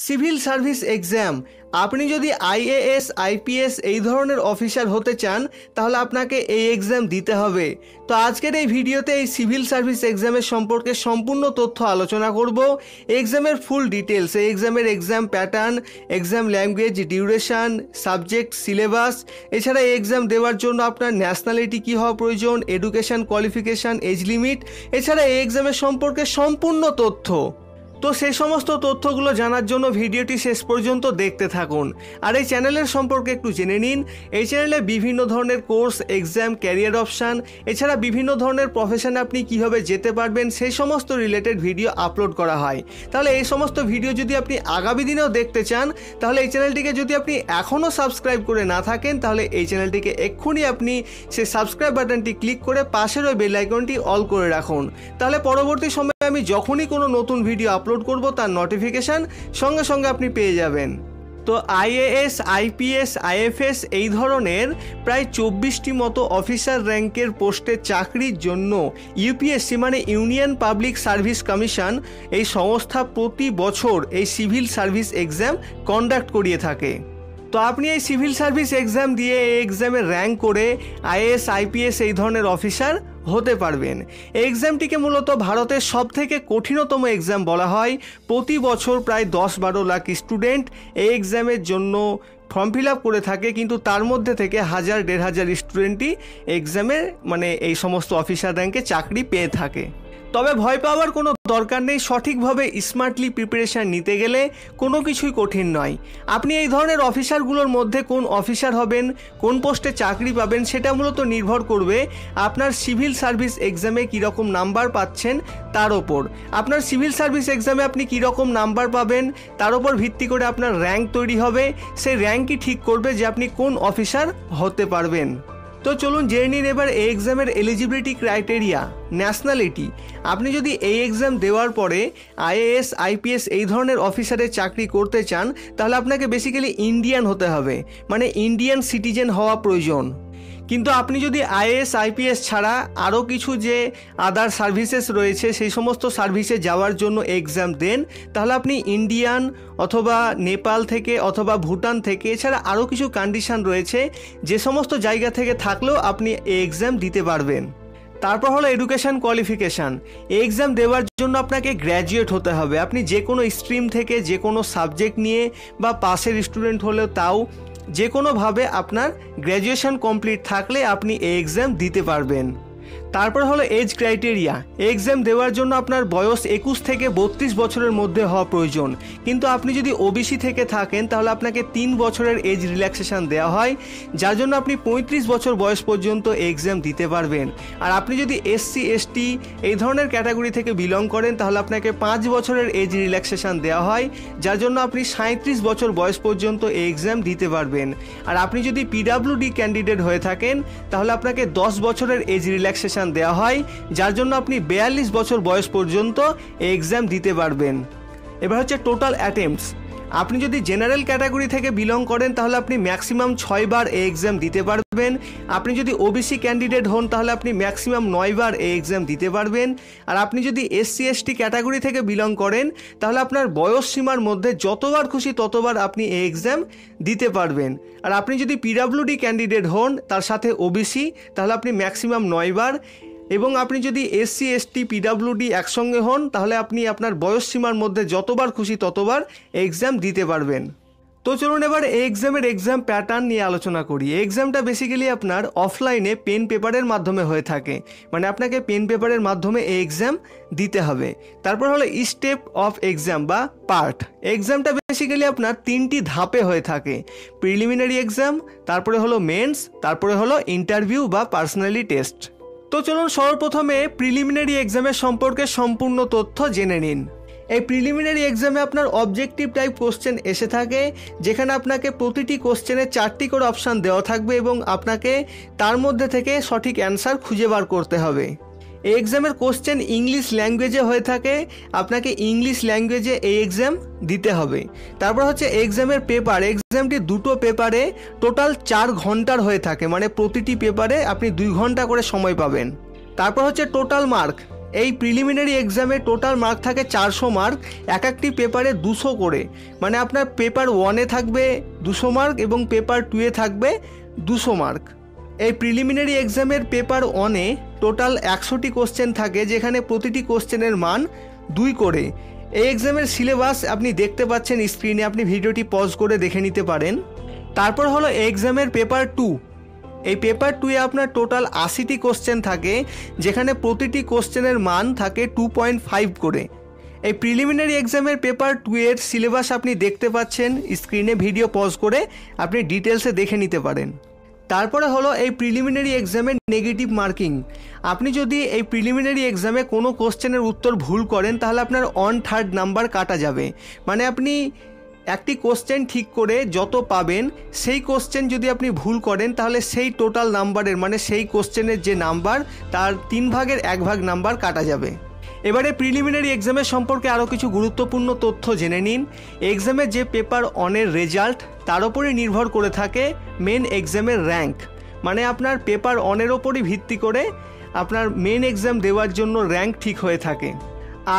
Civil service exam. আপনি যদি IAS IPS এই ধরনের অফিসার হতে চান তাহলে আপনাকে এই এক্সাম দিতে হবে। তো আজকের এই ভিডিওতে এই সিভিল সার্ভিস এক্সামের সম্পর্কে সম্পূর্ণ তথ্য আলোচনা করব। এক্সামের ফুল ডিটেলস, এই এক্সামের exam pattern, exam language, duration, subject, syllabus, এছাড়া এই এক্সাম দেওয়ার জন্য আপনার ন্যাশনালিটি কী হওয়া প্রয়োজন, এডুকেশন কোয়ালিফিকেশান, এজ লিমিট, এছাড়া এই এক্সামের সম্পর্কে সম্পূর্ণ তথ্য। তো সেই সমস্ত তথ্যগুলো জানার জন্য ভিডিওটি শেষ পর্যন্ত দেখতে থাকুন। আর এই চ্যানেলের সম্পর্কে একটু জেনে নিন। এই চ্যানেলে বিভিন্ন ধরনের কোর্স, এক্সাম, ক্যারিয়ার অপশান, এছাড়া বিভিন্ন ধরনের প্রফেশনে আপনি কীভাবে যেতে পারবেন সেই সমস্ত রিলেটেড ভিডিও আপলোড করা হয়। তাহলে এই সমস্ত ভিডিও যদি আপনি আগামী দিনেও দেখতে চান তাহলে এই চ্যানেলটিকে যদি আপনি এখনও সাবস্ক্রাইব করে না থাকেন তাহলে এই চ্যানেলটিকে এক্ষুনি আপনি সেই সাবস্ক্রাইব বাটনটি ক্লিক করে পাশের ওই বেল আইকনটি অল করে রাখুন। তাহলে পরবর্তী সময়ে আমি যখনই কোনো নতুন ভিডিও আপলোড করব তার নোটিফিকেশান সঙ্গে সঙ্গে আপনি পেয়ে যাবেন। তো আইএএস, আইপিএস, আইএফএস এই ধরনের প্রায় 24টি মতো অফিসার র্যাঙ্কের পোস্টে চাকরির জন্য ইউপিএসসি মানে ইউনিয়ন পাবলিক সার্ভিস কমিশন এই সংস্থা প্রতি বছর এই সিভিল সার্ভিস এক্সাম কন্ডাক্ট করিয়ে থাকে। তো আপনি এই সিভিল সার্ভিস এক্সাম দিয়ে এই এক্সামে র্যাঙ্ক করে আইএএস, আইপিএস এই ধরনের অফিসার হতে পারবেন। এই এক্সামটিকে মূলত ভারতের সবথেকে কঠিনতম এক্সাম বলা হয়। প্রতি বছর প্রায় 10-12 লাখ স্টুডেন্ট এই এক্সামের জন্য ফর্ম ফিল আপ করে থাকে, কিন্তু তার মধ্যে থেকে 1000-1500 স্টুডেন্টই এক্সামে মানে এই সমস্ত অফিসার র্যাঙ্কে চাকরি পেয়ে থাকে। তবে ভয় পাওয়ার কোনো দরকার নেই। সঠিকভাবে স্মার্টলি প্রিপারেশান নিতে গেলে কোনো কিছুই কঠিন নয়। আপনি এই ধরনের অফিসারগুলোর মধ্যে কোন অফিসার হবেন, কোন পোস্টে চাকরি পাবেন সেটা মূলত নির্ভর করবে আপনার সিভিল সার্ভিস এক্সামে কীরকম নাম্বার পাচ্ছেন তার ওপর। আপনার সিভিল সার্ভিস এক্সামে আপনি কীরকম নাম্বার পাবেন তার ওপর ভিত্তি করে আপনার র্যাঙ্ক তৈরি হবে। সেই র্যাঙ্কই ঠিক করবে যে আপনি কোন অফিসার হতে পারবেন। তো চলুন জেনে নিন এবার এই এক্সামের এলিজিবিলিটি ক্রাইটেরিয়া, ন্যাশনালিটি। আপনি যদি এই এক্সাম দেওয়ার পরে আইএএস, আইপিএস এই ধরনের অফিসারের চাকরি করতে চান তাহলে আপনাকে বেসিক্যালি ইন্ডিয়ান হতে হবে, মানে ইন্ডিয়ান সিটিজেন হওয়া প্রয়োজন। কিন্তু আপনি যদি আইএএস, আইপিএস ছাড়া আরও কিছু যে আদার সার্ভিসেস রয়েছে সেই সমস্ত সার্ভিসে যাওয়ার জন্য এক্সাম দেন তাহলে আপনি ইন্ডিয়ান অথবা নেপাল থেকে অথবা ভুটান থেকে, এছাড়া আরও কিছু কন্ডিশান রয়েছে যে সমস্ত জায়গা থেকে থাকলেও আপনি এই এক্সাম দিতে পারবেন। তারপর হলো এডুকেশান কোয়ালিফিকেশান। এই এক্সাম দেওয়ার জন্য আপনাকে গ্র্যাজুয়েট হতে হবে। আপনি যে কোনো স্ট্রিম থেকে যে কোনো সাবজেক্ট নিয়ে বা পাশের স্টুডেন্ট হলেও তাও যে কোনোভাবে আপনার গ্র্যাজুয়েশন কমপ্লিট থাকলে আপনি এই এক্সাম দিতে পারবেন। তারপর হলো এজ ক্রাইটেরিয়া। এক্সাম দেওয়ার জন্য আপনার বয়স 21 থেকে 32 বছরের মধ্যে হওয়া প্রয়োজন। কিন্তু আপনি যদি ওবিসি থেকে থাকেন তাহলে আপনাকে 3 বছরের এজ রিল্যাক্সেশন দেওয়া হয়, যার জন্য আপনি 35 বছর বয়স পর্যন্ত এক্সাম দিতে পারবেন। আর আপনি যদি এসসি, এসটি এই ধরনের ক্যাটাগরি থেকে বিলং করেন তাহলে আপনাকে 5 বছরের এজ রিল্যাক্সেশন দেওয়া হয়, যার জন্য আপনি 37 বছর বয়স পর্যন্ত এই এক্সাম দিতে পারবেন। আর আপনি যদি পিডাব্লিউডি ক্যান্ডিডেট হয়ে থাকেন তাহলে আপনাকে 10 বছরের এজ রিল্যাক্সেশন দেওয়া হয়, যার জন্য আপনি 42 বছর বয়স পর্যন্ত এই এক্সাম দিতে পারবেন। এবার হচ্ছে টোটাল অ্যাটেম্পটস। আপনি যদি জেনারেল ক্যাটাগরি থেকে বিলং করেন তাহলে আপনি ম্যাক্সিমাম 6 বার এই এক্সাম দিতে পারবেন। আপনি যদি ওবিসি ক্যান্ডিডেট হন তাহলে আপনি ম্যাক্সিমাম 9 বার এই এক্সাম দিতে পারবেন। আর আপনি যদি এসসি, এসটি ক্যাটাগরি থেকে বিলং করেন তাহলে আপনার বয়স সীমার মধ্যে যতবার খুশি ততবার আপনি এই এক্সাম দিতে পারবেন। আর আপনি যদি পিডাব্লিউডি ক্যান্ডিডেট হন তার সাথে ওবিসি তাহলে আপনি ম্যাক্সিমাম 9 বার, এবং আপনি যদি এসসি, এসটি, পিডাব্লিউডি একসঙ্গে হন তাহলে আপনি আপনার বয়স সীমার মধ্যে যতবার খুশি ততবার এক্সাম দিতে পারবেন। তো চলুন এবার এই এক্সামের এক্সাম প্যাটার্ন নিয়ে আলোচনা করি। এই এক্সামটা বেসিক্যালি আপনার অফলাইনে পেন পেপারের মাধ্যমে হয়ে থাকে, মানে আপনাকে পেন পেপারের মাধ্যমে এই এক্সাম দিতে হবে। তারপর হলো স্টেপ অফ এক্সাম বা পার্ট। এক্সামটা বেসিক্যালি আপনার 3টি ধাপে হয়ে থাকে। প্রিলিমিনারি এক্সাম, তারপরে হলো মেন্স, তারপরে হলো ইন্টারভিউ বা পার্সোনালি টেস্ট। তো চলুন সর্বপ্রথমে প্রিলিমিনারি এক্সামের সম্পর্কে সম্পূর্ণ তথ্য জেনে নিন। এই প্রিলিমিনারি এক্সামে আপনার অবজেক্টিভ টাইপ কোশ্চেন এসে থাকে, যেখানে আপনাকে প্রতিটি কোশ্চেনে 4টি করে অপশান দেওয়া থাকবে এবং আপনাকে তার মধ্যে থেকে সঠিক অ্যান্সার খুঁজে বার করতে হবে। এই এক্সামের কোশ্চেন ইংলিশ ল্যাঙ্গুয়েজে হয়ে থাকে, আপনাকে ইংলিশ ল্যাঙ্গুয়েজে এই এক্সাম দিতে হবে। তারপর হচ্ছে এক্সামের পেপার। এক্সামটি 2টো পেপারে টোটাল 4 ঘন্টার হয়ে থাকে, মানে প্রতিটি পেপারে আপনি 2 ঘন্টা করে সময় পাবেন। তারপর হচ্ছে টোটাল মার্ক। এই প্রিলিমিনারি এক্সামে টোটাল মার্ক থাকে 400 মার্ক, এক একটি পেপারে 200 করে। মানে আপনার পেপার 1-এ থাকবে 200 মার্ক এবং পেপার 2-এ থাকবে 200 মার্ক। এই প্রিলিমিনারি এক্সামের পেপার 1-এ টোটাল 100টি কোশ্চেন থাকে, যেখানে প্রতিটি কোশ্চেনের মান 2 করে। এই এক্সামের সিলেবাস আপনি দেখতে পাচ্ছেন স্ক্রিনে, আপনি ভিডিওটি পজ করে দেখে নিতে পারেন। তারপর হলো এক্সামের পেপার 2। এই পেপার 2-এ আপনার টোটাল 80টি কোশ্চেন থাকে, যেখানে প্রতিটি কোশ্চেনের মান থাকে 2.5 করে। এই প্রিলিমিনারি এক্সামের পেপার 2-এর সিলেবাস আপনি দেখতে পাচ্ছেন স্ক্রিনে, ভিডিও পজ করে আপনি ডিটেলসে দেখে নিতে পারেন। তারপরে হলো এই প্রিলিমিনারি এক্সামের নেগেটিভ মার্কিং। আপনি যদি এই প্রিলিমিনারি এক্সামে কোনো কোশ্চেনের উত্তর ভুল করেন তাহলে আপনার 1/3 নাম্বার কাটা যাবে। মানে আপনি একটি কোশ্চেন ঠিক করে যত পাবেন, সেই কোশ্চেন যদি আপনি ভুল করেন তাহলে সেই টোটাল নাম্বারের, মানে সেই কোশ্চেনের যে নাম্বার তার 3 ভাগের 1 ভাগ নাম্বার কাটা যাবে। এবারে প্রিলিমিনারি এক্সামের সম্পর্কে আরও কিছু গুরুত্বপূর্ণ তথ্য জেনে নিন। এক্সামের যে পেপার 1-এর রেজাল্ট তার উপরই নির্ভর করে থাকে মেন এক্সামের র্যাঙ্ক। মানে আপনার পেপার 1-এর ওপরই ভিত্তি করে আপনার মেন এক্সাম দেওয়ার জন্য র্যাঙ্ক ঠিক হয়ে থাকে।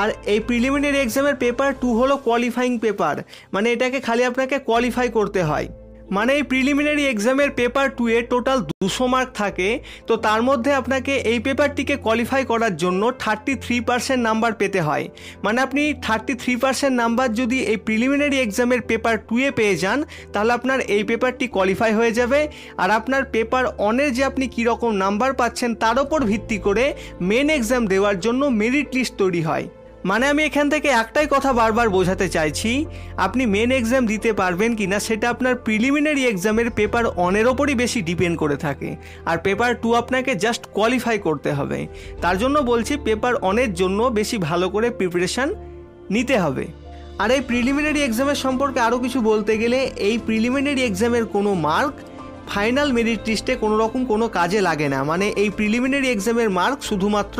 আর এই প্রিলিমিনারি এক্সামের পেপার 2 হলো কোয়ালিফাইং পেপার, মানে এটাকে খালি আপনাকে কোয়ালিফাই করতে হয়। মানে এই প্রিলিমিনারি এক্সামের পেপার 2-এ টোটাল 200 মার্ক থাকে, তো তার মধ্যে আপনাকে এই পেপারটিকে কোয়ালিফাই করার জন্য 33% নাম্বার পেতে হয়। মানে আপনি 33% নাম্বার যদি এই প্রিলিমিনারি এক্সামের পেপার 2-এ পেয়ে যান তাহলে আপনার এই পেপারটি কোয়ালিফাই হয়ে যাবে। আর আপনার পেপার 1-এর যে আপনি কীরকম নাম্বার পাচ্ছেন তার ওপর ভিত্তি করে মেন এক্সাম দেওয়ার জন্য মেরিট লিস্ট তৈরি হয়। মানে আমি এখান থেকে একটাই কথা বারবার বোঝাতে চাইছি, আপনি মেন এক্সাম দিতে পারবেন কি না সেটা আপনার প্রিলিমিনারি এক্সামের পেপার 1-এর ওপরই বেশি ডিপেন্ড করে থাকে। আর পেপার 2 আপনাকে জাস্ট কোয়ালিফাই করতে হবে। তার জন্য বলছি পেপার 1-এর জন্য বেশি ভালো করে প্রিপারেশান নিতে হবে। আর এই প্রিলিমিনারি এক্সামের সম্পর্কে আরও কিছু বলতে গেলে, এই প্রিলিমিনারি এক্সামের কোনো মার্ক ফাইনাল মেরিট লিস্টে কোনো রকম কোনো কাজে লাগে না। মানে এই প্রিলিমিনারি এক্সামের মার্ক শুধুমাত্র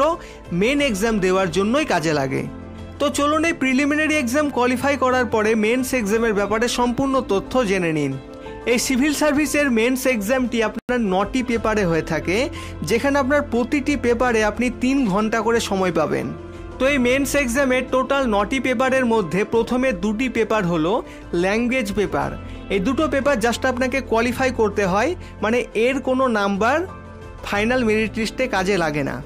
মেন এক্সাম দেওয়ার জন্যই কাজে লাগে। তো চলুন এই প্রিলিমিনারি এক্সাম কোয়ালিফাই করার পরে মেন্স এক্সামের ব্যাপারে সম্পূর্ণ তথ্য জেনে নিন। এই সিভিল সার্ভিসের মেন্স এক্সামটি আপনার 9টি পেপারে হয়ে থাকে, যেখানে আপনার প্রতিটি পেপারে আপনি 3 ঘন্টা করে সময় পাবেন। তো এই মেন্স এক্সামের টোটাল 9টি পেপারের মধ্যে প্রথমে 2টি পেপার হলো ল্যাঙ্গুয়েজ পেপার। এই দুটো পেপার জাস্ট আপনাকে কোয়ালিফাই করতে হয়, মানে এর কোনো নাম্বার ফাইনাল মেরিট লিস্টে কাজে লাগে না।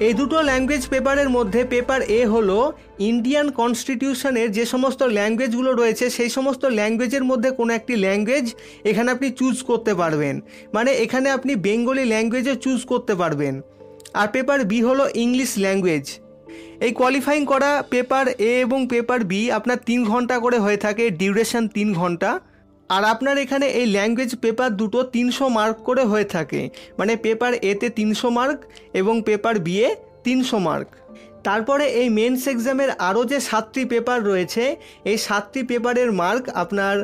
এই দুটো ল্যাঙ্গুয়েজ পেপারের মধ্যে পেপার এ হলো ইন্ডিয়ান কনস্টিটিউশনের যে সমস্ত ল্যাঙ্গুয়েজগুলো রয়েছে সেই সমস্ত ল্যাঙ্গুয়েজের মধ্যে কোনো একটি ল্যাঙ্গুয়েজ এখানে আপনি চুজ করতে পারবেন। মানে এখানে আপনি বেঙ্গলি ল্যাঙ্গুয়েজও চুজ করতে পারবেন। আর পেপার বি হলো ইংলিশ ল্যাঙ্গুয়েজ। এই কোয়ালিফাইং করা পেপার এ এবং পেপার বি আপনার 3 ঘন্টা করে হয়ে থাকে, ডিউরেশন 3 ঘন্টা। আর আপনার এখানে এই ল্যাঙ্গুয়েজ পেপার দুটো 300 মার্ক করে হয়ে থাকে। মানে পেপার এতে 300 মার্ক এবং পেপার বি এ 300 মার্ক। তারপরে এই মেন্স এক্সামের আরও যে 7টি পেপার রয়েছে, এই 7টি পেপারের মার্ক আপনার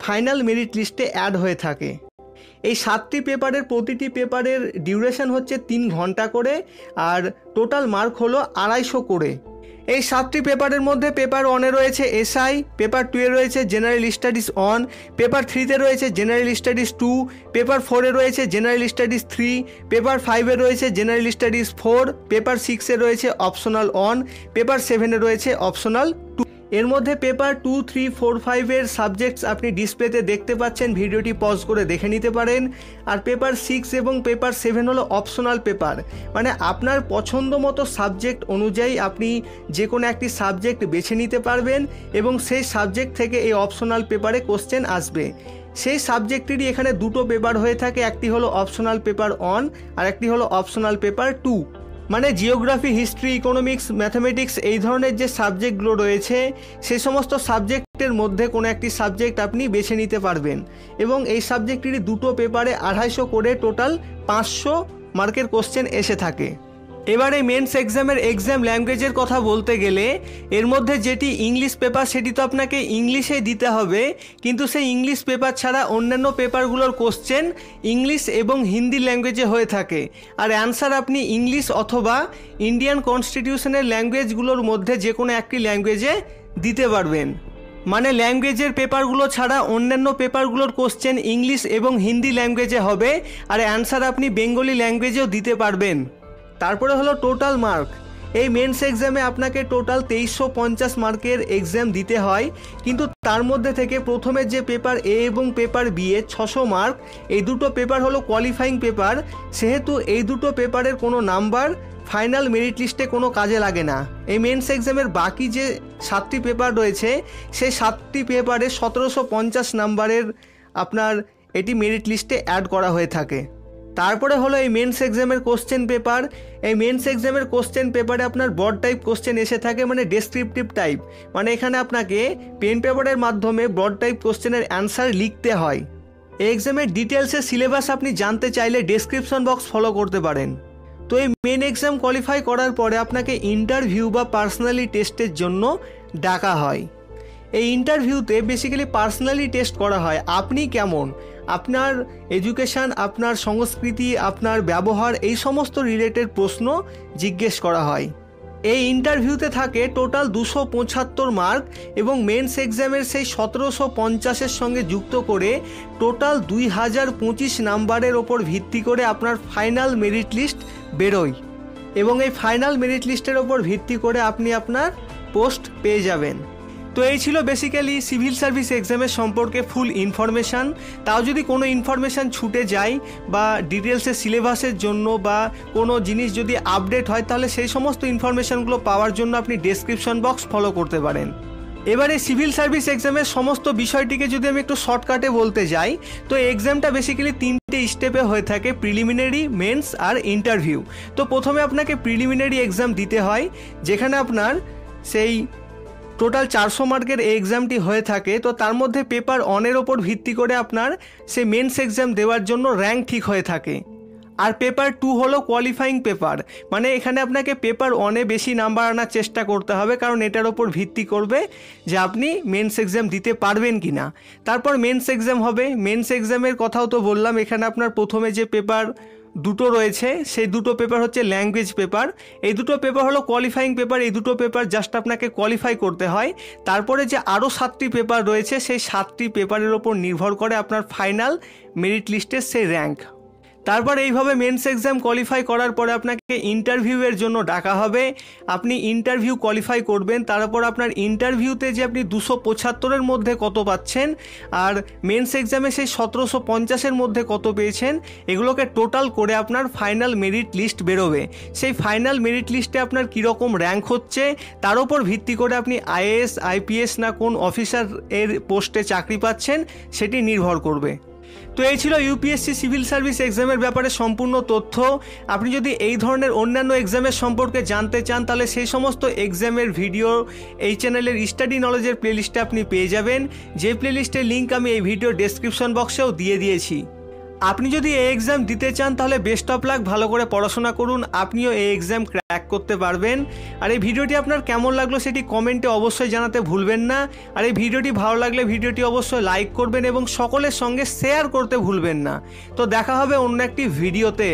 ফাইনাল মেরিট লিস্টে অ্যাড হয়ে থাকে। এই 7টি পেপারের প্রতিটি পেপারের ডিউরেশন হচ্ছে 3 ঘন্টা করে, আর টোটাল মার্ক হলো 250 করে। এই 7টি পেপারের মধ্যে পেপার 1-এ রয়েছে এসআই, পেপার 2-এ রয়েছে জেনারেল স্টাডিজ 1, পেপার 3-তে রয়েছে জেনারেল স্টাডিজ 2, পেপার 4-এ রয়েছে জেনারেল স্টাডিজ 3, পেপার 5-এ রয়েছে জেনারেল স্টাডিজ 4, পেপার 6-এ রয়েছে অপশনাল 1, পেপার 7-এ রয়েছে অপশনাল 2। এর মধ্যে পেপার 2, 3, 4, 5-এর সাবজেক্টস আপনি ডিসপ্লেতে দেখতে পাচ্ছেন, ভিডিওটি পজ করে দেখে নিতে পারেন। আর পেপার 6 এবং পেপার 7 হলো অপশনাল পেপার। মানে আপনার পছন্দ মতো সাবজেক্ট অনুযায়ী আপনি যে কোনো একটি সাবজেক্ট বেছে নিতে পারবেন এবং সেই সাবজেক্ট থেকে এই অপশনাল পেপারে কোশ্চেন আসবে। সেই সাবজেক্টেরই এখানে দুটো পেপার হয়ে থাকে, একটি হলো অপশনাল পেপার 1 আর একটি হলো অপশনাল পেপার 2। মানে জিওগ্রাফি, হিস্ট্রি, ইকোনমিক্স, ম্যাথামেটিক্স এই ধরনের যে সাবজেক্টগুলো রয়েছে সেই সমস্ত সাবজেক্টের মধ্যে কোনো একটি সাবজেক্ট আপনি বেছে নিতে পারবেন এবং এই সাবজেক্টেরই দুটো পেপারে 250 করে টোটাল 500 মার্কের কোশ্চেন এসে থাকে। এবারে মেন্স এক্সামের এক্সাম ল্যাঙ্গুয়েজের কথা বলতে গেলে এর মধ্যে যেটি ইংলিশ পেপার সেটি তো আপনাকে ইংলিশেই দিতে হবে, কিন্তু সেই ইংলিশ পেপার ছাড়া অন্যান্য পেপারগুলোর কোশ্চেন ইংলিশ এবং হিন্দি ল্যাঙ্গুয়েজে হয়ে থাকে। আর অ্যান্সার আপনি ইংলিশ অথবা ইন্ডিয়ান কনস্টিটিউশনের ল্যাঙ্গুয়েজগুলোর মধ্যে যে কোনো একটি ল্যাঙ্গুয়েজে দিতে পারবেন। মানে ল্যাঙ্গুয়েজের পেপারগুলো ছাড়া অন্যান্য পেপারগুলোর কোশ্চেন ইংলিশ এবং হিন্দি ল্যাঙ্গুয়েজে হবে, আর অ্যান্সার আপনি বেঙ্গলি ল্যাঙ্গুয়েজেও দিতে পারবেন। তারপরে হলো টোটাল মার্ক। এই মেন্স এক্সামে আপনাকে টোটাল 2350 মার্কের এক্সাম দিতে হয়, কিন্তু তার মধ্যে থেকে প্রথমে যে পেপার এ এবং পেপার বি এ 600 মার্ক, এই দুটো পেপার হলো কোয়ালিফাইং পেপার, সেহেতু এই দুটো পেপারের কোনো নাম্বার ফাইনাল মেরিট লিস্টে কোনো কাজে লাগে না। এই মেন্স এক্সামের বাকি যে 7টি পেপার রয়েছে সেই 7টি পেপারে 1750 নাম্বারের আপনার এটি মেরিট লিস্টে অ্যাড করা হয়ে থাকে। তারপরে হলো এই মেন্স এক্সামের কোশ্চেন পেপার। এই মেন্স এক্সামের কোশ্চেন পেপারে আপনার ব্রড টাইপ কোশ্চেন এসে থাকে, মানে ডেসক্রিপটিভ টাইপ, মানে এখানে আপনাকে পেন পেপারের মাধ্যমে ব্রড টাইপ কোশ্চেনের অ্যান্সার লিখতে হয়। এই এক্সামের ডিটেলসের সিলেবাস আপনি জানতে চাইলে ডেসক্রিপশন বক্স ফলো করতে পারেন। তো এই মেন এক্সাম কোয়ালিফাই করার পরে আপনাকে ইন্টারভিউ বা পার্সোনালি টেস্টের জন্য ডাকা হয়। এই ইন্টারভিউতে বেসিক্যালি পার্সোনালি টেস্ট করা হয়, আপনি কেমন, আপনার এডুকেশান, আপনার সংস্কৃতি, আপনার ব্যবহার, এই সমস্ত রিলেটেড প্রশ্ন জিজ্ঞেস করা হয়। এই ইন্টারভিউতে থাকে টোটাল 275 মার্ক এবং মেন্স এক্সামের সেই 1750-এর সঙ্গে যুক্ত করে টোটাল 2025 নাম্বারের ওপর ভিত্তি করে আপনার ফাইনাল মেরিট লিস্ট বেরোয় এবং এই ফাইনাল মেরিট লিস্টের ওপর ভিত্তি করে আপনি আপনার পোস্ট পেয়ে যাবেন। তো এই ছিল বেসিক্যালি সিভিল সার্ভিস এক্সামের সম্পর্কে ফুল ইনফরমেশান। তাও যদি কোনো ইনফরমেশান ছুটে যায় বা ডিটেলসের সিলেবাসের জন্য বা কোনো জিনিস যদি আপডেট হয়, তাহলে সেই সমস্ত ইনফরমেশানগুলো পাওয়ার জন্য আপনি ডেসক্রিপশন বক্স ফলো করতে পারেন। এবারে সিভিল সার্ভিস এক্সামের সমস্ত বিষয়টিকে যদি আমি একটু শর্টকাটে বলতে যাই, তো এক্সামটা বেসিক্যালি 3টে স্টেপে হয়ে থাকে, প্রিলিমিনারি, মেন্স আর ইন্টারভিউ। তো প্রথমে আপনাকে প্রিলিমিনারি এক্সাম দিতে হয়, যেখানে আপনার সেই টোটাল 400 মার্কের এই এক্সামটি হয়ে থাকে। তো তার মধ্যে পেপার 1-এর ওপর ভিত্তি করে আপনার সেই মেন্স এক্সাম দেওয়ার জন্য র্যাঙ্ক ঠিক হয়ে থাকে। আর পেপার 2 হলো কোয়ালিফাইং পেপার, মানে এখানে আপনাকে পেপার 1-এ বেশি নাম্বার আনার চেষ্টা করতে হবে, কারণ এটার ওপর ভিত্তি করবে যে আপনি মেন্স এক্সাম দিতে পারবেন কি না। তারপর মেন্স এক্সাম হবে। মেন্স এক্সামের কথাও তো বললাম, এখানে আপনার প্রথমে যে পেপার দুটো রয়েছে সেই দুটো পেপার হচ্ছে ল্যাঙ্গুয়েজ পেপার। এই দুটো পেপার হলো কোয়ালিফাইং পেপার, এই দুটো পেপার জাস্ট আপনাকে কোয়ালিফাই করতে হয়। তারপরে যে আরও 7টি পেপার রয়েছে সেই 7টি পেপারের ওপর নির্ভর করে আপনার ফাইনাল মেরিট লিস্টের সেই র্যাঙ্ক। তারপর এইভাবে মেন্স এক্সাম কোয়ালিফাই করার পরে আপনাকে ইন্টারভিউয়ের জন্য ডাকা হবে। আপনি ইন্টারভিউ কোয়ালিফাই করবেন, তারপর আপনার ইন্টারভিউতে যে আপনি 275-এর মধ্যে কত পাচ্ছেন আর মেন্স এক্সামে সেই 1750-এর মধ্যে কত পেয়েছেন, এগুলোকে টোটাল করে আপনার ফাইনাল মেরিট লিস্ট বেরোবে। সেই ফাইনাল মেরিট লিস্টে আপনার কীরকম র্যাঙ্ক হচ্ছে তার উপর ভিত্তি করে আপনি আইএএস, আইপিএস না কোন অফিসার এর পোস্টে চাকরি পাচ্ছেন সেটি নির্ভর করবে। তো এই ছিল ইউপিএসসি সিভিল সার্ভিস এক্সামের ব্যাপারে সম্পূর্ণ তথ্য। আপনি যদি এই ধরনের অন্যান্য এক্সামের সম্পর্কে জানতে চান, তাহলে সেই সমস্ত এক্সামের ভিডিও এই চ্যানেলের স্টাডি নলেজের প্লেলিস্টে আপনি পেয়ে যাবেন, যে প্লেলিস্টের লিঙ্ক আমি এই ভিডিও ডেসক্রিপশন বক্সেও দিয়ে দিয়েছি। আপনি যদি এই এক্সাম দিতে চান তাহলে বেস্ট অফ লাক, ভালো করে পড়াশোনা করুন, আপনিও এই এক্সাম ক্র্যাক করতে পারবেন। আর এই ভিডিওটি আপনার কেমন লাগলো সেটি কমেন্টে অবশ্যই জানাতে ভুলবেন না। আর এই ভিডিওটি ভালো লাগলে ভিডিওটি অবশ্যই লাইক করবেন এবং সকলের সঙ্গে শেয়ার করতে ভুলবেন না। তো দেখা হবে অন্য একটি ভিডিওতে।